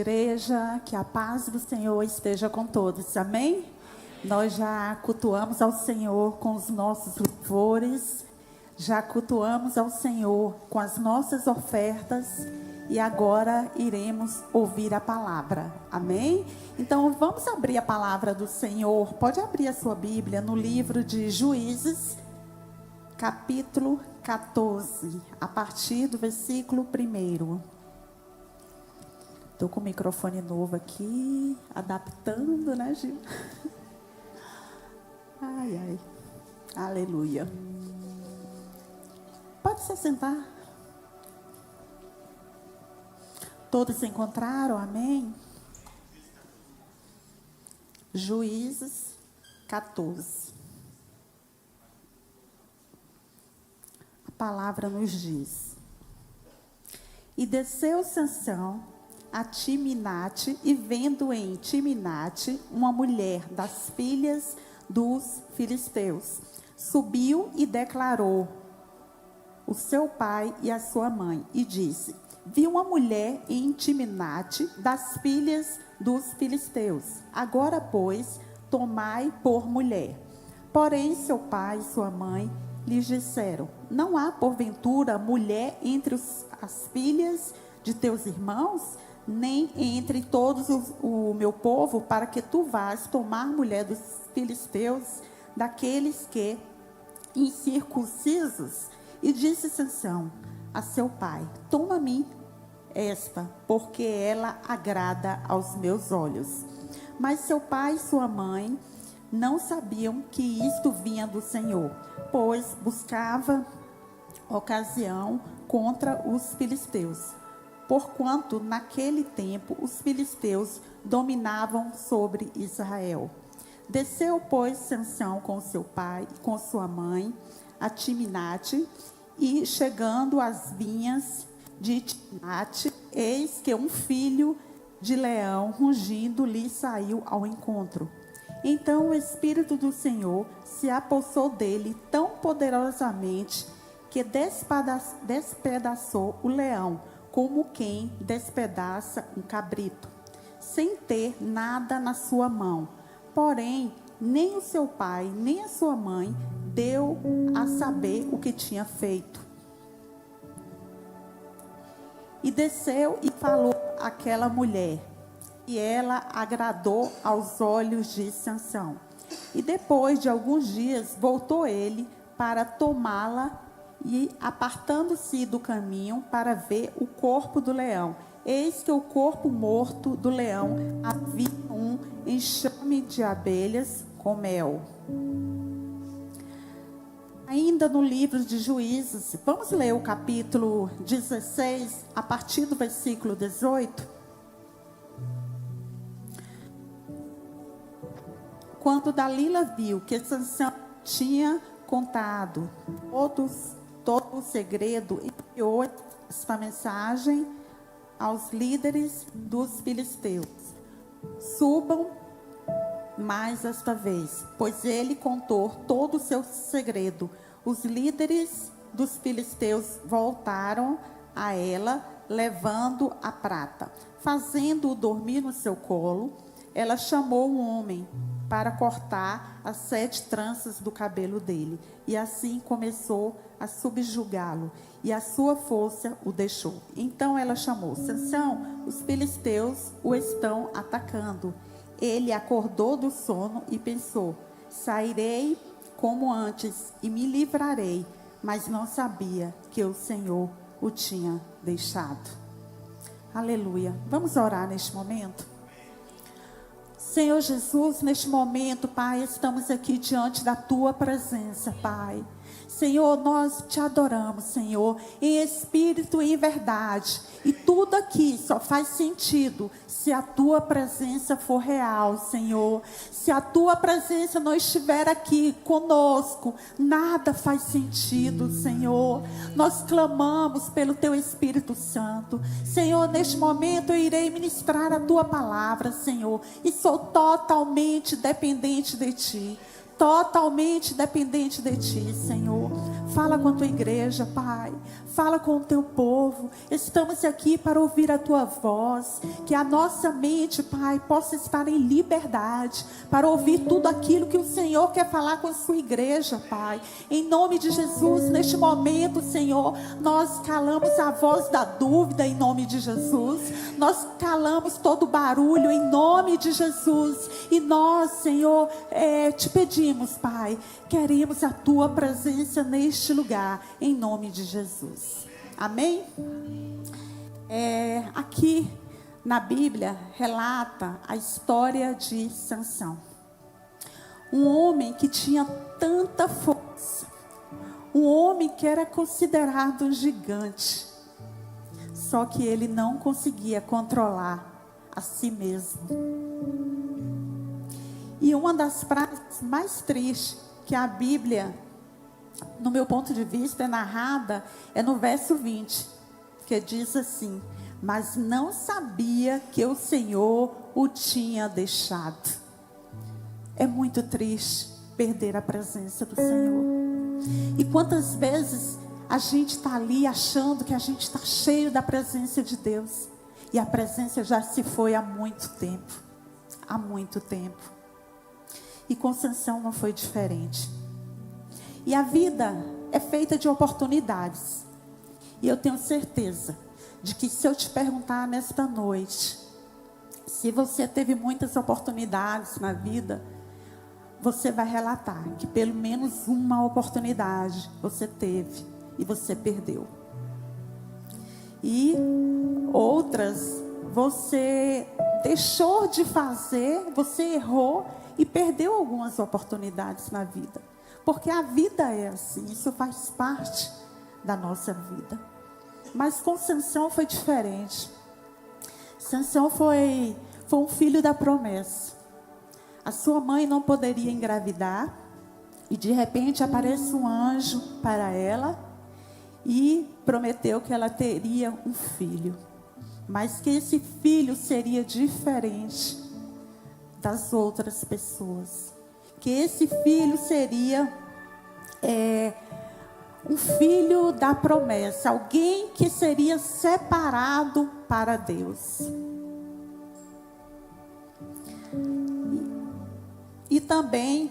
igreja, que a paz do Senhor esteja com todos, amém? Nós já cultuamos ao Senhor com os nossos louvores, já cultuamos ao Senhor com as nossas ofertas e agora iremos ouvir a palavra, amém? Então vamos abrir a palavra do Senhor, pode abrir a sua Bíblia no livro de Juízes, capítulo 14, a partir do versículo 1. Estou com o microfone novo aqui, adaptando, né, Gil? Ai, ai. Aleluia. Pode se sentar. Todos se encontraram, amém? Juízes 14. A palavra nos diz: E desceu Sansão a Timinate, e vendo em Timinate uma mulher das filhas dos filisteus, subiu e declarou o seu pai e a sua mãe, e disse: Vi uma mulher em Timinate das filhas dos filisteus. Agora, pois, tomai por mulher. Porém, seu pai e sua mãe lhes disseram: Não há, porventura, mulher entre as filhas de teus irmãos, nem entre todos o meu povo, para que tu vás tomar mulher dos filisteus, daqueles que incircuncisos? E disse Sansão a seu pai: Toma-me esta, porque ela agrada aos meus olhos. Mas seu pai e sua mãe não sabiam que isto vinha do Senhor, pois buscava ocasião contra os filisteus, porquanto naquele tempo os filisteus dominavam sobre Israel. Desceu, pois, Sansão com seu pai e com sua mãe a Timinate, e chegando às vinhas de Timinate, eis que um filho de leão rugindo lhe saiu ao encontro. Então o Espírito do Senhor se apossou dele tão poderosamente que despedaçou o leão, como quem despedaça um cabrito, sem ter nada na sua mão. Porém, nem o seu pai, nem a sua mãe deu a saber o que tinha feito. E desceu e falou àquela mulher, e ela agradou aos olhos de Sansão. E depois de alguns dias voltou ele para tomá-la, e apartando-se do caminho para ver o corpo do leão, eis que o corpo morto do leão havia um enxame de abelhas com mel. Ainda no livro de Juízes, vamos ler o capítulo 16, a partir do versículo 18. Quando Dalila viu que Sansão tinha contado todo o segredo, enviou esta mensagem aos líderes dos filisteus: Subam mais esta vez, pois ele contou todo o seu segredo. Os líderes dos filisteus voltaram a ela, levando a prata. Fazendo-o dormir no seu colo, ela chamou um homem para cortar as 7 tranças do cabelo dele, e assim começou a subjugá-lo, e a sua força o deixou. Então ela chamou: Sansão, os filisteus o estão atacando. Ele acordou do sono e pensou: sairei como antes e me livrarei, mas não sabia que o Senhor o tinha deixado. Aleluia. Vamos orar neste momento? Senhor Jesus, neste momento, Pai, estamos aqui diante da Tua presença, Pai. Senhor, nós te adoramos, Senhor, em espírito e em verdade. E tudo aqui só faz sentido se a Tua presença for real, Senhor. Se a Tua presença não estiver aqui conosco, nada faz sentido, Senhor. Nós clamamos pelo Teu Espírito Santo. Senhor, neste momento eu irei ministrar a Tua palavra, Senhor. E sou totalmente dependente de Ti. Totalmente dependente de Ti, Senhor. Fala com a tua igreja, Pai. Fala com o teu povo. Estamos aqui para ouvir a tua voz. Que a nossa mente, Pai, possa estar em liberdade para ouvir tudo aquilo que o Senhor quer falar com a sua igreja, Pai. Em nome de Jesus, neste momento, Senhor, nós calamos a voz da dúvida em nome de Jesus. Nós calamos todo barulho em nome de Jesus. E nós, Senhor, te pedimos, Pai, queremos a tua presença neste lugar, em nome de Jesus. Amém? Aqui na Bíblia relata a história de Sansão. Um homem que tinha tanta força. Um homem que era considerado um gigante. Só que ele não conseguia controlar a si mesmo. E uma das frases mais tristes que a Bíblia, no meu ponto de vista, é narrada, é no verso 20, que diz assim: mas não sabia que o Senhor o tinha deixado. É muito triste perder a presença do Senhor. E quantas vezes a gente está ali achando que a gente está cheio da presença de Deus, e a presença já se foi há muito tempo. Há muito tempo. E com Sansão não foi diferente. E a vida é feita de oportunidades. E eu tenho certeza de que se eu te perguntar nesta noite, se você teve muitas oportunidades na vida, você vai relatar que pelo menos uma oportunidade você teve e você perdeu. E outras você deixou de fazer, você errou e perdeu algumas oportunidades na vida. Porque a vida é assim, isso faz parte da nossa vida. Mas com Sansão foi diferente. Sansão foi um filho da promessa. A sua mãe não poderia engravidar. E de repente aparece um anjo para ela e prometeu que ela teria um filho. Mas que esse filho seria diferente das outras pessoas. Que esse filho seria um filho da promessa. Alguém que seria separado para Deus. E também,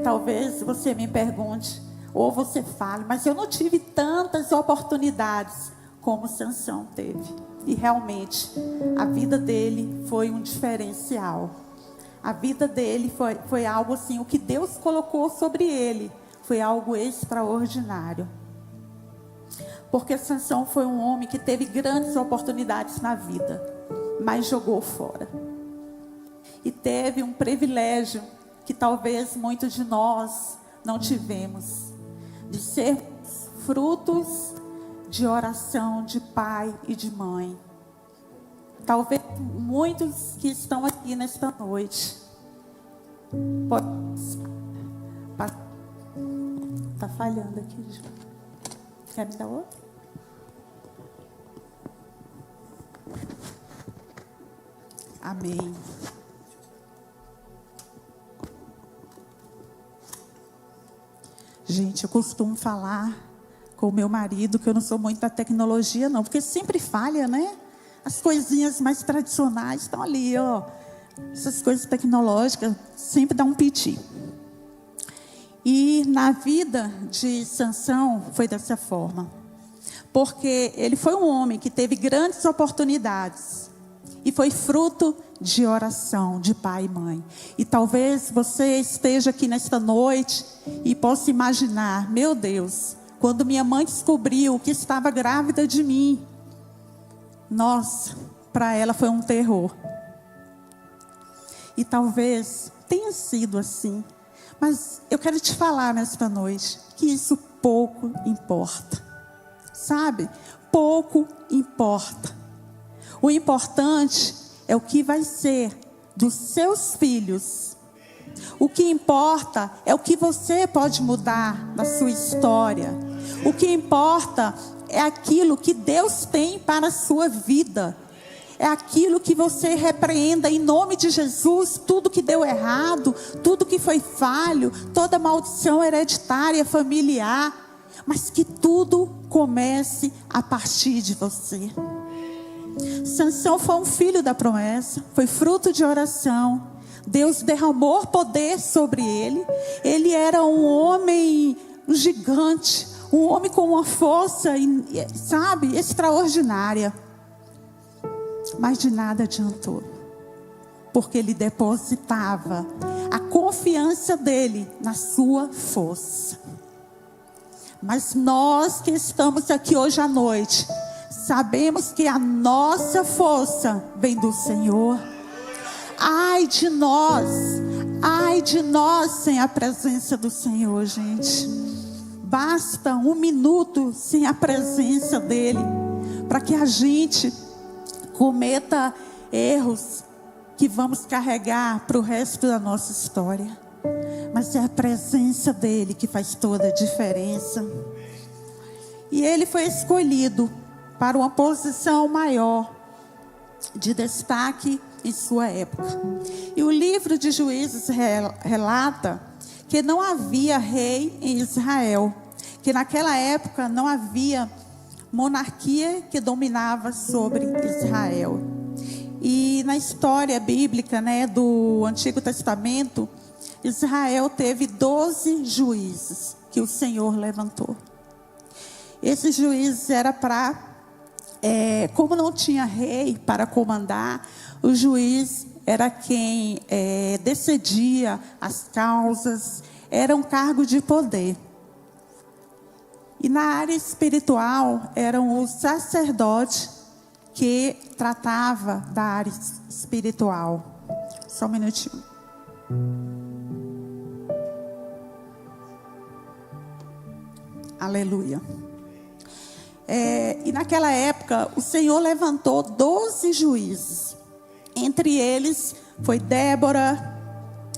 talvez você me pergunte, ou você fale, mas eu não tive tantas oportunidades como Sansão teve. E realmente, a vida dele foi um diferencial. A vida dele foi algo assim, o que Deus colocou sobre ele foi algo extraordinário. Porque Sansão foi um homem que teve grandes oportunidades na vida, mas jogou fora. E teve um privilégio que talvez muitos de nós não tivemos, de ser frutos de oração de pai e de mãe. Talvez muitos que estão aqui nesta noite está falhando aqui. Quer me dar outro? Amém. Gente, eu costumo falar com o meu marido que eu não sou muito da tecnologia, não, porque sempre falha, né? As coisinhas mais tradicionais estão ali, ó. Essas coisas tecnológicas sempre dá um piti. E na vida de Sansão foi dessa forma. Porque ele foi um homem que teve grandes oportunidades. E foi fruto de oração de pai e mãe. E talvez você esteja aqui nesta noite e possa imaginar, meu Deus, quando minha mãe descobriu que estava grávida de mim, nossa, para ela foi um terror. E talvez tenha sido assim. Mas eu quero te falar nesta noite que isso pouco importa. Sabe? Pouco importa. O importante é o que vai ser dos seus filhos. O que importa é o que você pode mudar na sua história. O que importa é aquilo que Deus tem para a sua vida. É aquilo que você repreenda em nome de Jesus, tudo que deu errado, tudo que foi falho, toda maldição hereditária, familiar, mas que tudo comece a partir de você. Sansão foi um filho da promessa, foi fruto de oração. Deus derramou poder sobre ele. Ele era um homem, um gigante, um homem com uma força, sabe, extraordinária. Mas de nada adiantou, porque ele depositava a confiança dele na sua força. Mas nós que estamos aqui hoje à noite, sabemos que a nossa força vem do Senhor. Ai de nós sem a presença do Senhor, gente. Basta um minuto sem a presença dele, para que a gente cometa erros que vamos carregar para o resto da nossa história. Mas é a presença dele que faz toda a diferença. E ele foi escolhido para uma posição maior, de destaque em sua época. E o livro de Juízes relata que não havia rei em Israel, que naquela época não havia monarquia que dominava sobre Israel. E na história bíblica, né, do Antigo Testamento, Israel teve 12 juízes que o Senhor levantou. Esses juízes era para, como não tinha rei para comandar, o juiz era quem decidia as causas, era um cargo de poder. E na área espiritual, eram os sacerdotes que tratava da área espiritual. Só um minutinho. Aleluia. E naquela época, o Senhor levantou 12 juízes. Entre eles foi Débora,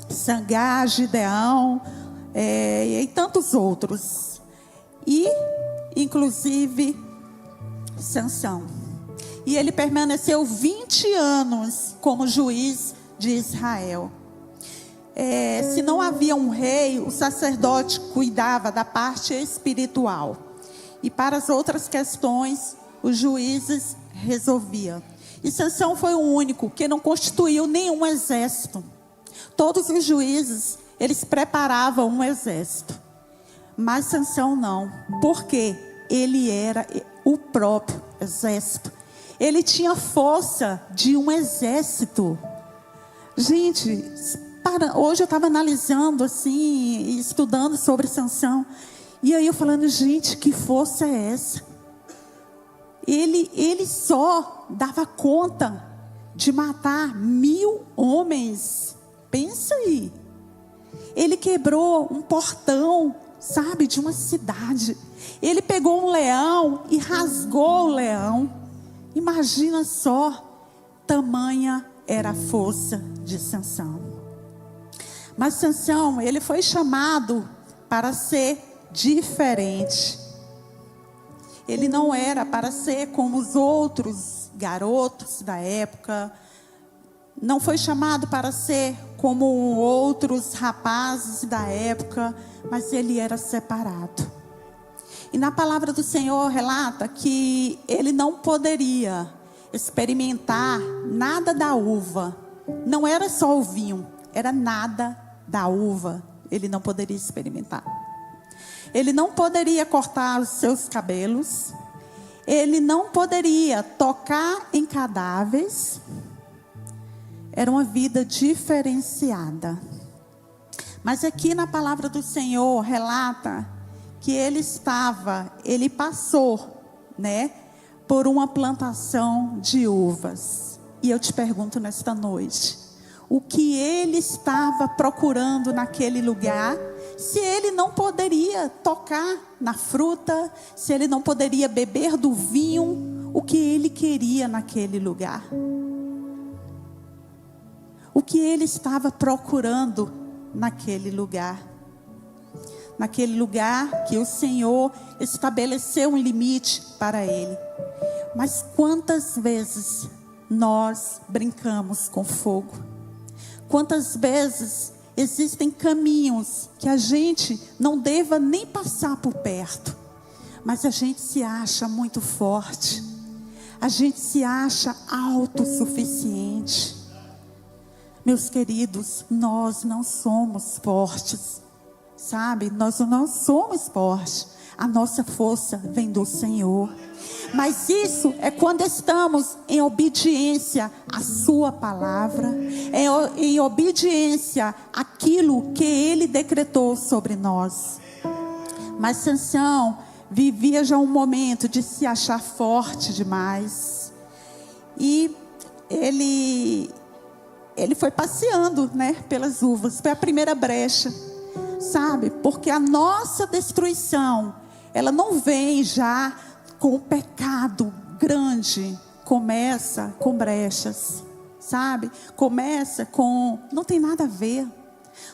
Sangá, Gideão, e tantos outros. E, inclusive, Sansão. E ele permaneceu 20 anos como juiz de Israel. Se não havia um rei, o sacerdote cuidava da parte espiritual. E para as outras questões, os juízes resolviam. E Sansão foi o único que não constituiu nenhum exército. Todos os juízes, eles preparavam um exército. Mas Sansão não, porque ele era o próprio exército. Ele tinha força de um exército. Gente, hoje eu estava analisando assim, estudando sobre Sansão. E aí eu falando, gente, que força é essa? Ele só dava conta de matar 1000 homens. Pensa aí. Ele quebrou um portão, sabe, de uma cidade. Ele pegou um leão e rasgou o leão. Imagina só, tamanha era a força de Sansão. Mas Sansão, ele foi chamado para ser diferente. Ele não era para ser como os outros garotos da época. Não foi chamado para ser como outros rapazes da época, mas ele era separado. E na palavra do Senhor relata que ele não poderia experimentar nada da uva. Não era só o vinho, era nada da uva. Ele não poderia experimentar. Ele não poderia cortar os seus cabelos. Ele não poderia tocar em cadáveres. Era uma vida diferenciada. Mas aqui na palavra do Senhor relata que ele passou, né, por uma plantação de uvas. E eu te pergunto nesta noite, o que ele estava procurando naquele lugar? Se ele não poderia tocar na fruta, se ele não poderia beber do vinho, o que ele queria naquele lugar? O que ele estava procurando naquele lugar? Naquele lugar que o Senhor estabeleceu um limite para ele. Mas quantas vezes nós brincamos com fogo. Quantas vezes existem caminhos que a gente não deva nem passar por perto, mas a gente se acha muito forte, a gente se acha autossuficiente. Meus queridos, nós não somos fortes, sabe? Nós não somos fortes. A nossa força vem do Senhor. Mas isso é quando estamos em obediência à sua palavra, em obediência àquilo que Ele decretou sobre nós. Mas Sansão vivia já um momento de se achar forte demais. E ele foi passeando, né, pelas uvas. Foi a primeira brecha, sabe? Porque a nossa destruição, ela não vem já com o pecado grande. Começa com brechas, sabe? Começa com... Não tem nada a ver.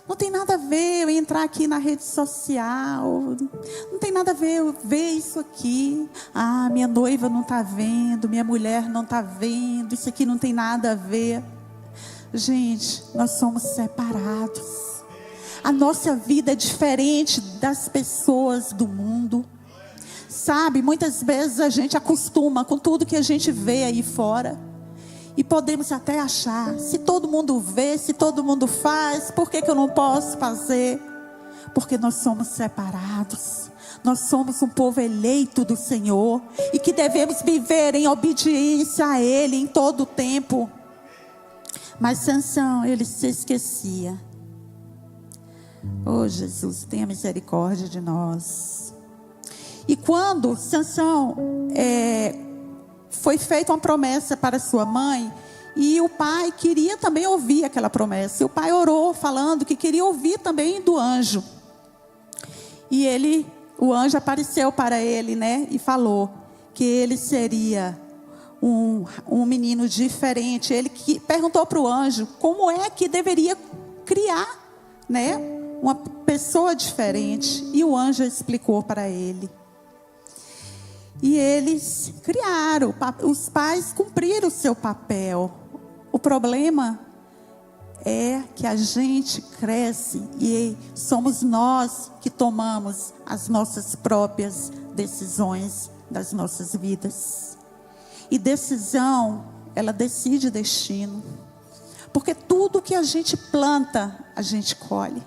Não tem nada a ver eu entrar aqui na rede social. Não tem nada a ver eu ver isso aqui. Ah, minha noiva não está vendo. Minha mulher não está vendo. Isso aqui não tem nada a ver. Gente, nós somos separados. A nossa vida é diferente das pessoas do mundo. Sabe, muitas vezes a gente acostuma com tudo que a gente vê aí fora. E podemos até achar, se todo mundo vê, se todo mundo faz, por que eu não posso fazer? Porque nós somos separados. Nós somos um povo eleito do Senhor. E que devemos viver em obediência a Ele em todo o tempo. Mas Sansão, ele se esquecia. Oh Jesus, tenha misericórdia de nós. E quando Sansão foi feita uma promessa para sua mãe, e o pai queria também ouvir aquela promessa. E o pai orou falando que queria ouvir também do anjo. E o anjo apareceu para ele, né? E falou que ele seria um menino diferente. Ele perguntou para o anjo como é que deveria criar, né, uma pessoa diferente. E o anjo explicou para ele. E eles criaram, os pais cumpriram o seu papel. O problema é que a gente cresce e somos nós que tomamos as nossas próprias decisões das nossas vidas. E decisão, ela decide destino. Porque tudo que a gente planta, a gente colhe.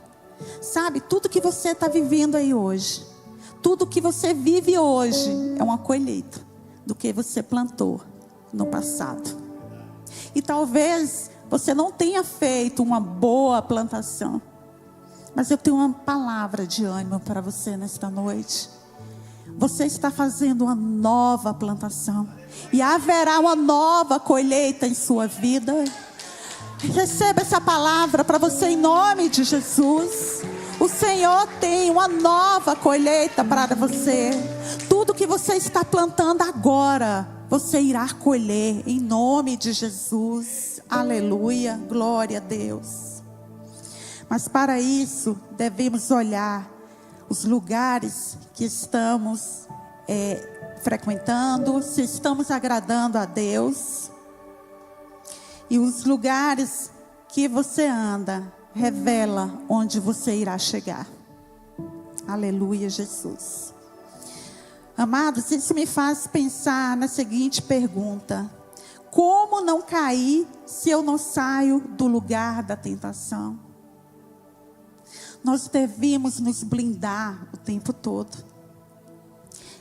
Sabe, tudo que você está vivendo aí hoje, tudo que você vive hoje é uma colheita do que você plantou no passado. E talvez você não tenha feito uma boa plantação, mas eu tenho uma palavra de ânimo para você nesta noite. Você está fazendo uma nova plantação e haverá uma nova colheita em sua vida. Receba essa palavra para você em nome de Jesus. O Senhor tem uma nova colheita para você. Tudo que você está plantando agora, você irá colher em nome de Jesus. Aleluia, glória a Deus. Mas para isso, devemos olhar os lugares que estamos frequentando, se estamos agradando a Deus. E os lugares que você anda revela onde você irá chegar. Aleluia, Jesus. Amados, isso me faz pensar na seguinte pergunta: como não cair se eu não saio do lugar da tentação? Nós devemos nos blindar o tempo todo.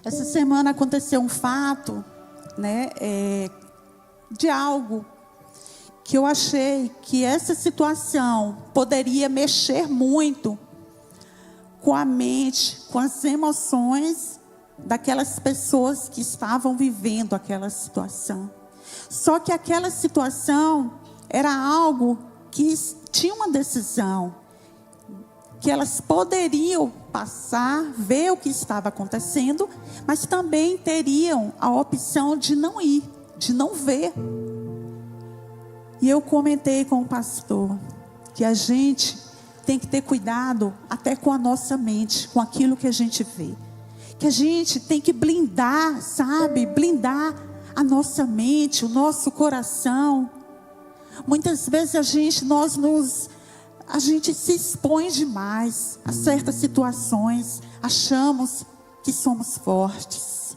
Essa semana aconteceu um fato, né, de algo que eu achei que essa situação poderia mexer muito com a mente, com as emoções daquelas pessoas que estavam vivendo aquela situação. Só que aquela situação era algo que tinha uma decisão, que elas poderiam passar, ver o que estava acontecendo, mas também teriam a opção de não ir, de não ver. E eu comentei com o pastor que a gente tem que ter cuidado até com a nossa mente, com aquilo que a gente vê. Que a gente tem que blindar, sabe? Blindar a nossa mente, o nosso coração. Muitas vezes a gente se expõe demais a certas situações, achamos que somos fortes.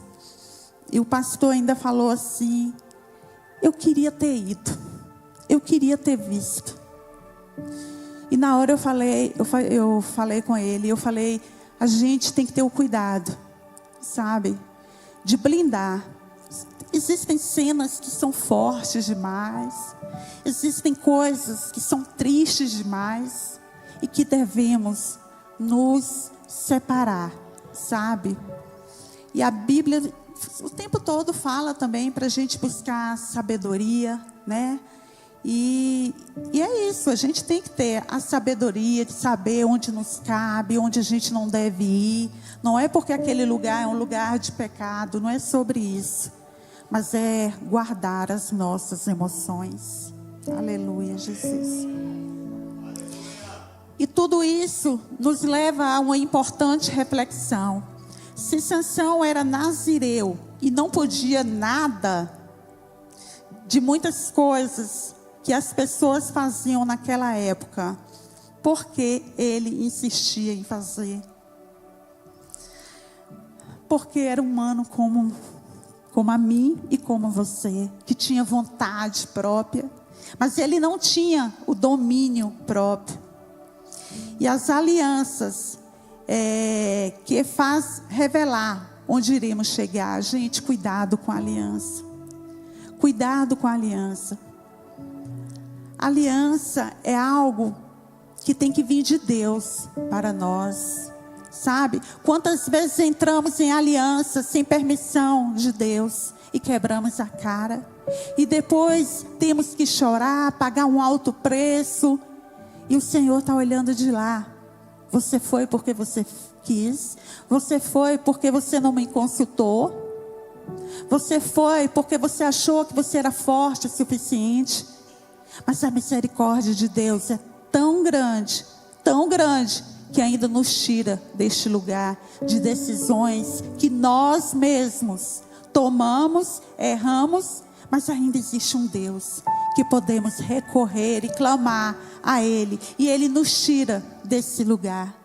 E o pastor ainda falou assim: eu queria ter ido, eu queria ter visto. E na hora eu falei com ele, a gente tem que ter o cuidado, sabe, de blindar. Existem cenas que são fortes demais, existem coisas que são tristes demais e que devemos nos separar, sabe? E a Bíblia o tempo todo fala também para a gente buscar sabedoria, né? E é isso, a gente tem que ter a sabedoria de saber onde nos cabe, onde a gente não deve ir. Não é porque aquele lugar é um lugar de pecado, não é sobre isso. Mas é guardar as nossas emoções. Aleluia, Jesus. E tudo isso nos leva a uma importante reflexão. Se Sansão era nazireu e não podia nada de muitas coisas que as pessoas faziam naquela época, por que ele insistia em fazer? Porque era humano como a mim e como você, que tinha vontade própria, mas ele não tinha o domínio próprio. E as alianças que faz revelar onde iremos chegar. Gente, cuidado com a aliança. Cuidado com a aliança. Aliança é algo que tem que vir de Deus para nós. Sabe? Quantas vezes entramos em aliança sem permissão de Deus e quebramos a cara. E depois temos que chorar, pagar um alto preço. E o Senhor está olhando de lá. Você foi porque você quis. Você foi porque você não me consultou. Você foi porque você achou que você era forte o suficiente. Mas a misericórdia de Deus é tão grande, que ainda nos tira deste lugar de decisões que nós mesmos tomamos, erramos, mas ainda existe um Deus que podemos recorrer e clamar a Ele, e Ele nos tira desse lugar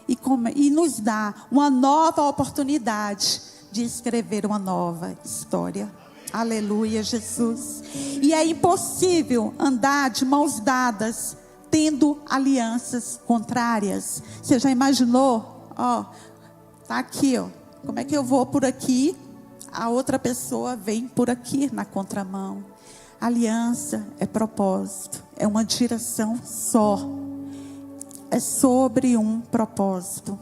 e nos dá uma nova oportunidade de escrever uma nova história. Aleluia, Jesus. E é impossível andar de mãos dadas tendo alianças contrárias. Você já imaginou? Tá aqui, como é que eu vou por aqui? A outra pessoa vem por aqui na contramão. Aliança é propósito, é uma direção só. É sobre um propósito.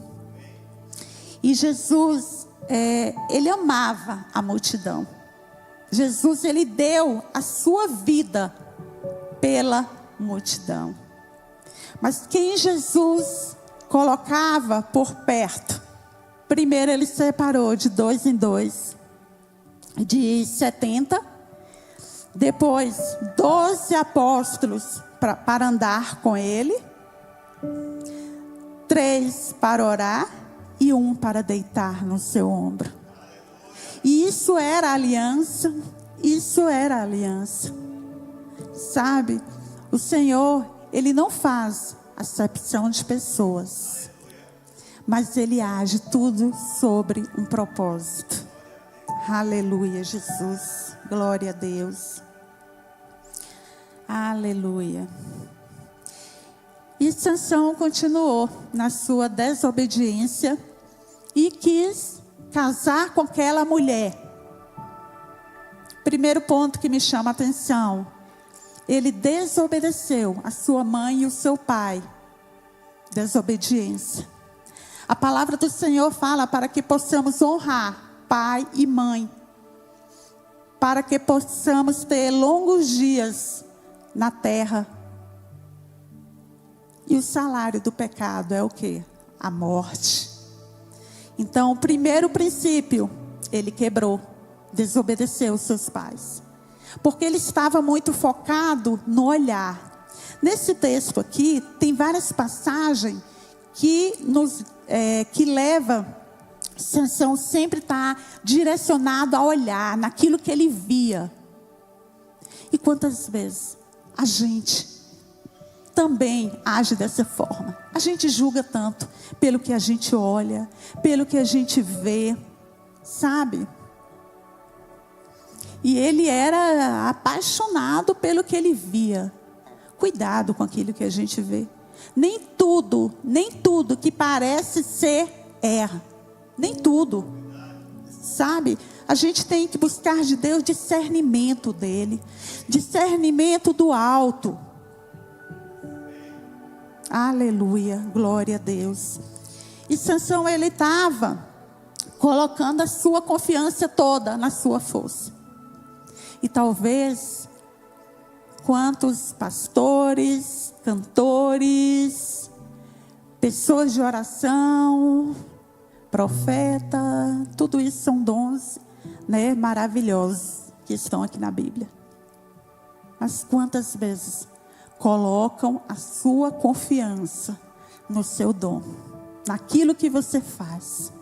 E Jesus, ele amava a multidão. Jesus, ele deu a sua vida pela multidão. Mas quem Jesus colocava por perto, primeiro ele separou de 2 em 2, de 70, depois 12 apóstolos para andar com ele, 3 para orar e 1 para deitar no seu ombro. E isso era aliança, sabe? O Senhor, Ele não faz acepção de pessoas, mas Ele age tudo sobre um propósito. Aleluia, Jesus, glória a Deus. Aleluia. E Sansão continuou na sua desobediência e quis casar com aquela mulher. Primeiro ponto que me chama a atenção: ele desobedeceu a sua mãe e o seu pai. Desobediência. A palavra do Senhor fala para que possamos honrar pai e mãe, para que possamos ter longos dias na terra. E o salário do pecado é o quê? A morte. Então, o primeiro princípio, ele quebrou, desobedeceu os seus pais, porque ele estava muito focado no olhar. Nesse texto aqui, tem várias passagens que leva Sansão sempre está direcionado a olhar naquilo que ele via. E quantas vezes a gente também age dessa forma? A gente julga tanto pelo que a gente olha, pelo que a gente vê, sabe? E ele era apaixonado pelo que ele via. Cuidado com aquilo que a gente vê. Nem tudo que parece ser é. Nem tudo. Sabe? A gente tem que buscar de Deus discernimento dele. Discernimento do alto. Aleluia. Glória a Deus. E Sansão, ele estava colocando a sua confiança toda na sua força. E talvez quantos pastores, cantores, pessoas de oração, profeta, tudo isso são dons, né, maravilhosos que estão aqui na Bíblia. Mas quantas vezes colocam a sua confiança no seu dom, naquilo que você faz?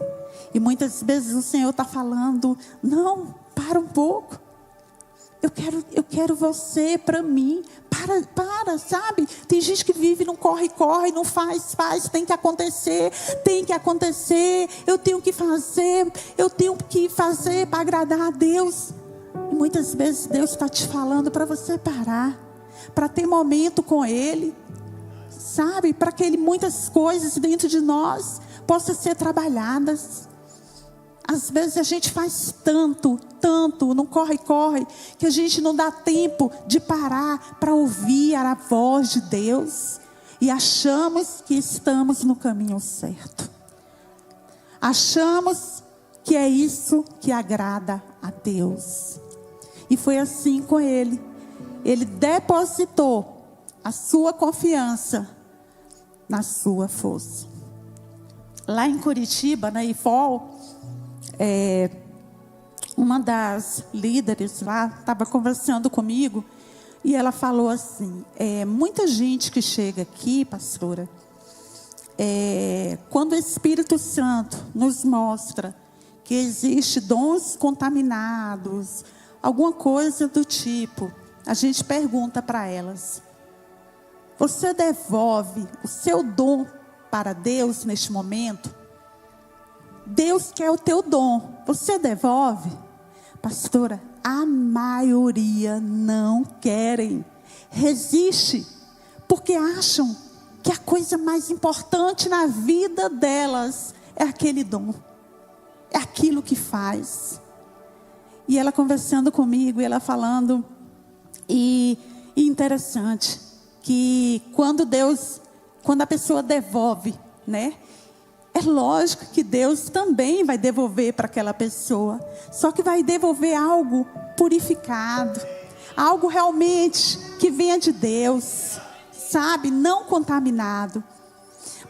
E muitas vezes o Senhor está falando: não, para um pouco. Eu quero você para mim. Para, sabe? Tem gente que vive, não corre, não faz, tem que acontecer. Eu tenho que fazer para agradar a Deus. E muitas vezes Deus está te falando para você parar, para ter momento com Ele, sabe? Para que muitas coisas dentro de nós possam ser trabalhadas. Às vezes a gente faz tanto, não corre, que a gente não dá tempo de parar para ouvir a voz de Deus. E achamos que estamos no caminho certo. Achamos que é isso que agrada a Deus. E foi assim com ele. Ele depositou a sua confiança na sua força. Lá em Curitiba, na IFOL, uma das líderes lá estava conversando comigo e ela falou assim: muita gente que chega aqui, pastora, quando o Espírito Santo nos mostra que existe dons contaminados, alguma coisa do tipo, a gente pergunta para elas: você devolve o seu dom para Deus neste momento? Deus quer o teu dom, você devolve? Pastora, a maioria não querem, resiste, porque acham que a coisa mais importante na vida delas é aquele dom, é aquilo que faz. E ela conversando comigo, e ela falando, e interessante, que quando a pessoa devolve, né? É lógico que Deus também vai devolver para aquela pessoa. Só que vai devolver algo purificado. Algo realmente que venha de Deus. Sabe? Não contaminado.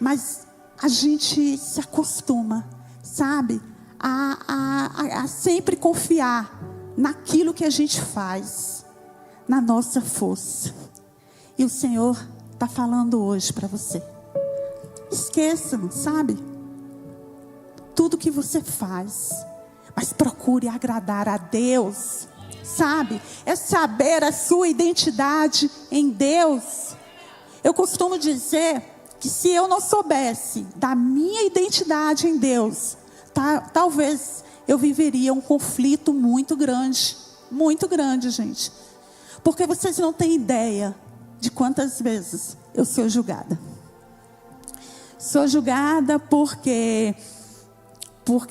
Mas a gente se acostuma, sabe? A sempre confiar naquilo que a gente faz. Na nossa força. E o Senhor está falando hoje para você. Esqueçam, sabe? Tudo que você faz, mas procure agradar a Deus, sabe? É saber a sua identidade em Deus. Eu costumo dizer que se eu não soubesse da minha identidade em Deus, talvez eu viveria um conflito muito grande, gente. Porque vocês não têm ideia de quantas vezes eu sou julgada. Sou julgada porque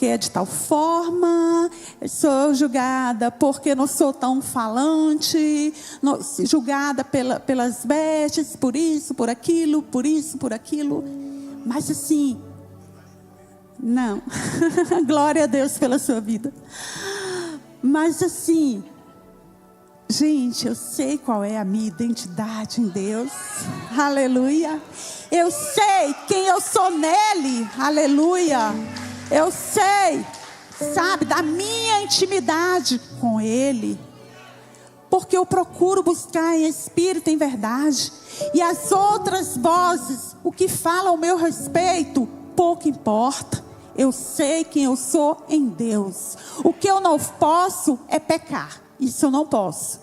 é de tal forma, sou julgada porque não sou tão falante, julgada pelas vestes, por isso, por aquilo, mas assim, não, glória a Deus pela sua vida, mas assim, gente, eu sei qual é a minha identidade em Deus, aleluia, eu sei quem eu sou nele, aleluia. Eu sei, sabe, da minha intimidade com Ele. Porque eu procuro buscar em espírito, em verdade. E as outras vozes, o que falam ao meu respeito, pouco importa. Eu sei quem eu sou em Deus. O que eu não posso é pecar. Isso eu não posso.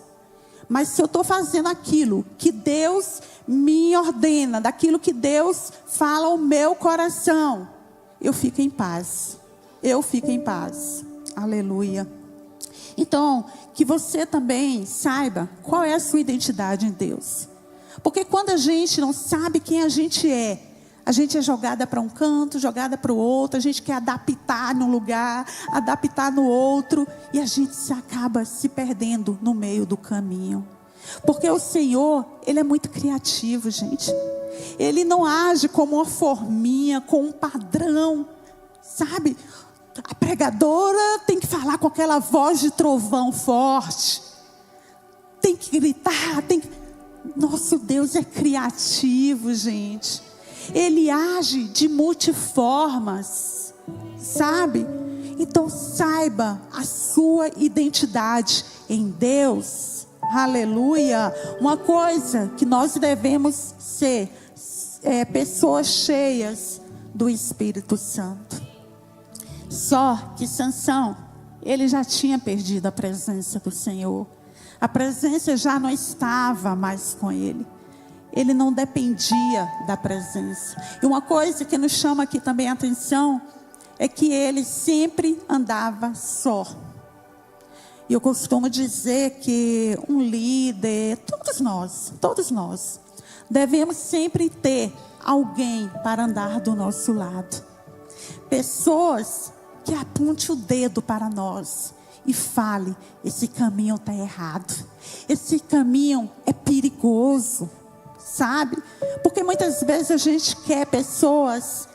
Mas se eu estou fazendo aquilo que Deus me ordena, daquilo que Deus fala ao meu coração, eu fico em paz. Eu fico em paz. Aleluia. Então, que você também saiba qual é a sua identidade em Deus. Porque quando a gente não sabe quem a gente é jogada para um canto, jogada para o outro, a gente quer adaptar num lugar, adaptar no outro, e a gente acaba se perdendo no meio do caminho. Porque o Senhor, Ele é muito criativo, gente. Ele não age como uma forminha, com um padrão, sabe? A pregadora tem que falar com aquela voz de trovão forte, tem que gritar, Nosso Deus é criativo, gente. Ele age de multiformas, sabe? Então saiba a sua identidade em Deus. Aleluia. Uma coisa que nós devemos ser pessoas cheias do Espírito Santo. Só que Sansão, ele já tinha perdido a presença do Senhor. A presença já não estava mais com ele. Ele não dependia da presença. E uma coisa que nos chama aqui também a atenção é que ele sempre andava só. E eu costumo dizer que um líder, todos nós, devemos sempre ter alguém para andar do nosso lado. Pessoas que aponte o dedo para nós e fale: esse caminho está errado, esse caminho é perigoso, sabe? Porque muitas vezes a gente quer pessoas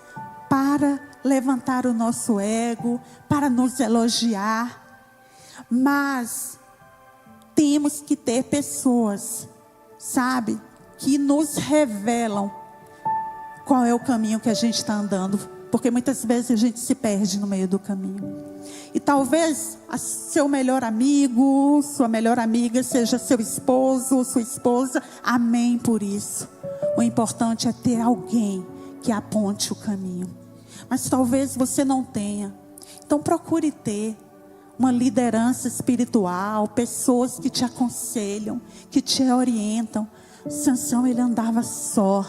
para levantar o nosso ego, para nos elogiar, mas temos que ter pessoas, sabe, que nos revelam qual é o caminho que a gente está andando. Porque muitas vezes a gente se perde no meio do caminho. E talvez seu melhor amigo, sua melhor amiga seja seu esposo ou sua esposa. Amém por isso. O importante é ter alguém que aponte o caminho. Mas talvez você não tenha. Então procure ter uma liderança espiritual, pessoas que te aconselham, que te orientam. Sansão, ele andava só,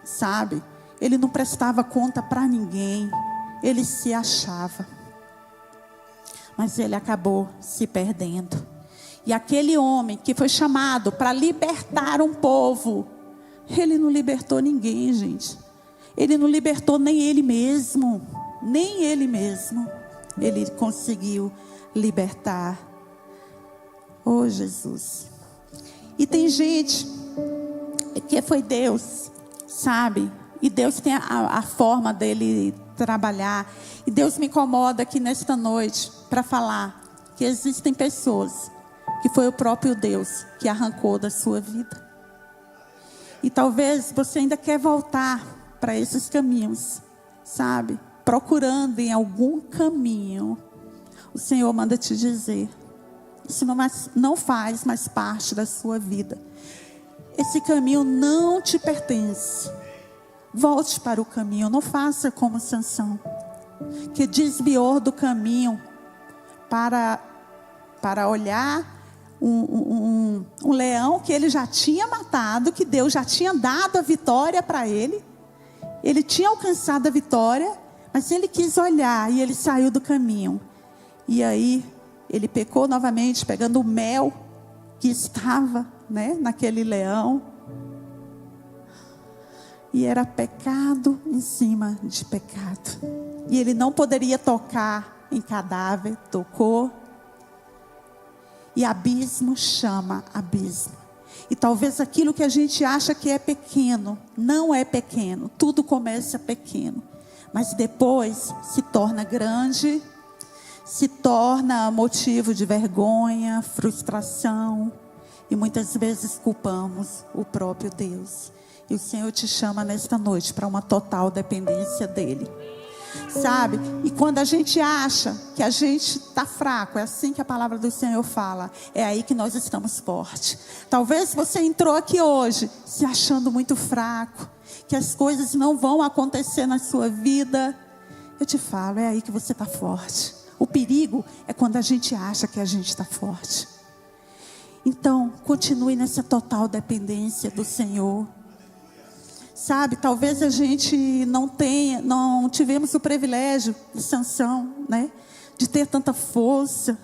sabe? Ele não prestava conta para ninguém. Ele se achava. Mas ele acabou se perdendo. E aquele homem que foi chamado para libertar um povo, ele não libertou ninguém, gente. Ele não libertou nem ele mesmo. Nem ele mesmo. Ele conseguiu libertar. Oh, Jesus. E tem gente que foi Deus, sabe? E Deus tem a forma dele trabalhar. E Deus me incomoda aqui nesta noite para falar que existem pessoas que foi o próprio Deus que arrancou da sua vida. E talvez você ainda quer voltar para esses caminhos, sabe? Procurando em algum caminho. O Senhor manda te dizer: isso não faz mais parte da sua vida. Esse caminho não te pertence. Volte para o caminho. Não faça como Sansão, que desviou do caminho para olhar um leão que ele já tinha matado, que Deus já tinha dado a vitória para ele. Ele tinha alcançado a vitória, mas ele quis olhar e ele saiu do caminho. E aí ele pecou novamente, pegando o mel que estava, naquele leão. E era pecado em cima de pecado. E ele não poderia tocar em cadáver, tocou. E abismo chama abismo. E talvez aquilo que a gente acha que é pequeno, não é pequeno. Tudo começa pequeno, mas depois se torna grande, se torna motivo de vergonha, frustração. E muitas vezes culpamos o próprio Deus. E o Senhor te chama nesta noite para uma total dependência dEle. Sabe? E quando a gente acha que a gente está fraco, é assim que a palavra do Senhor fala, é aí que nós estamos fortes. Talvez você entrou aqui hoje se achando muito fraco, que as coisas não vão acontecer na sua vida. eu te falo, é aí que você está forte. O perigo é quando a gente acha que a gente está forte. Então, continue nessa total dependência do Senhor. Sabe, talvez a gente não tivemos o privilégio de Sansão, né? De ter tanta força.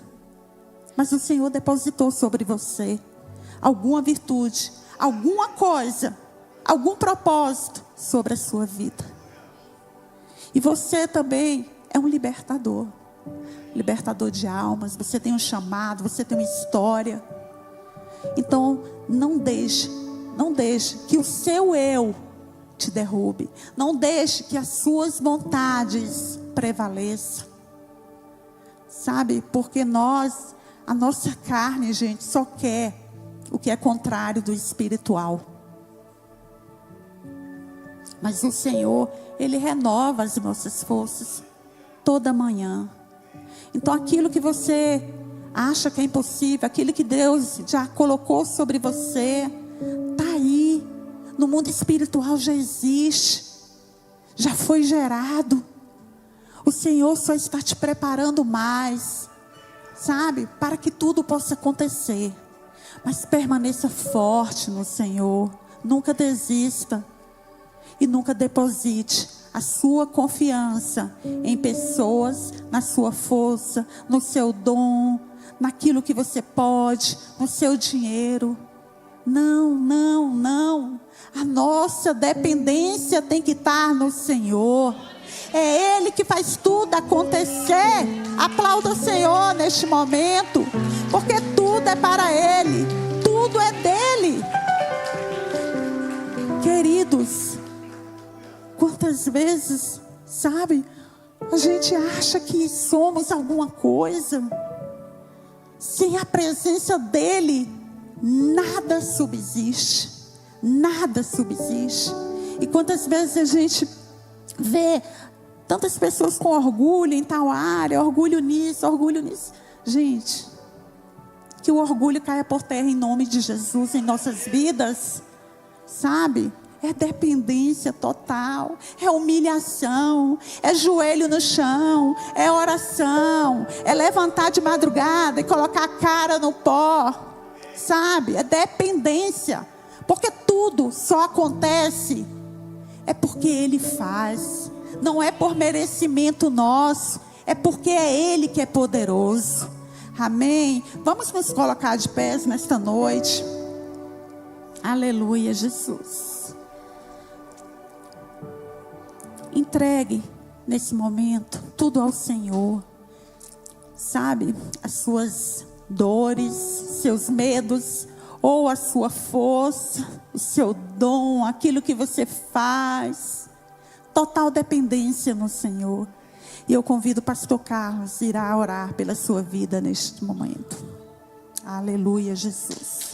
Mas o Senhor depositou sobre você alguma virtude, alguma coisa, algum propósito sobre a sua vida. E você também é um libertador. Libertador de almas. Você tem um chamado, você tem uma história. Então, não deixe que o seu eu te derrube. Não deixe que as suas vontades prevaleçam. Sabe, porque a nossa carne, gente, só quer o que é contrário do espiritual. Mas o Senhor, Ele renova as nossas forças toda manhã. Então aquilo que você acha que é impossível, aquilo que Deus já colocou sobre você, está aí. No mundo espiritual já existe, já foi gerado. O Senhor só está te preparando mais, sabe, para que tudo possa acontecer. Mas permaneça forte no Senhor, nunca desista. E nunca deposite a sua confiança em pessoas, na sua força, no seu dom, naquilo que você pode, no seu dinheiro. Não, não, não. A nossa dependência tem que estar no Senhor. É Ele que faz tudo acontecer. Aplauda o Senhor neste momento, porque tudo é para Ele, tudo é dele. Queridos, quantas vezes, sabe, a gente acha que somos alguma coisa. Sem a presença dele, nada subsiste. Nada subsiste. E quantas vezes a gente vê tantas pessoas com orgulho em tal área, orgulho nisso, orgulho nisso. Gente, que o orgulho caia por terra em nome de Jesus em nossas vidas, sabe? É dependência total, é humilhação, é joelho no chão, é oração, é levantar de madrugada e colocar a cara no pó, sabe? É dependência, porque tudo só acontece, é porque Ele faz, não é por merecimento nosso, é porque é Ele que é poderoso. Amém? Vamos nos colocar de pés nesta noite. Aleluia, Jesus. Entregue nesse momento tudo ao Senhor, sabe, as suas dores, seus medos, ou a sua força, o seu dom, aquilo que você faz, total dependência no Senhor. E eu convido o pastor Carlos a ir orar pela sua vida neste momento. Aleluia, Jesus.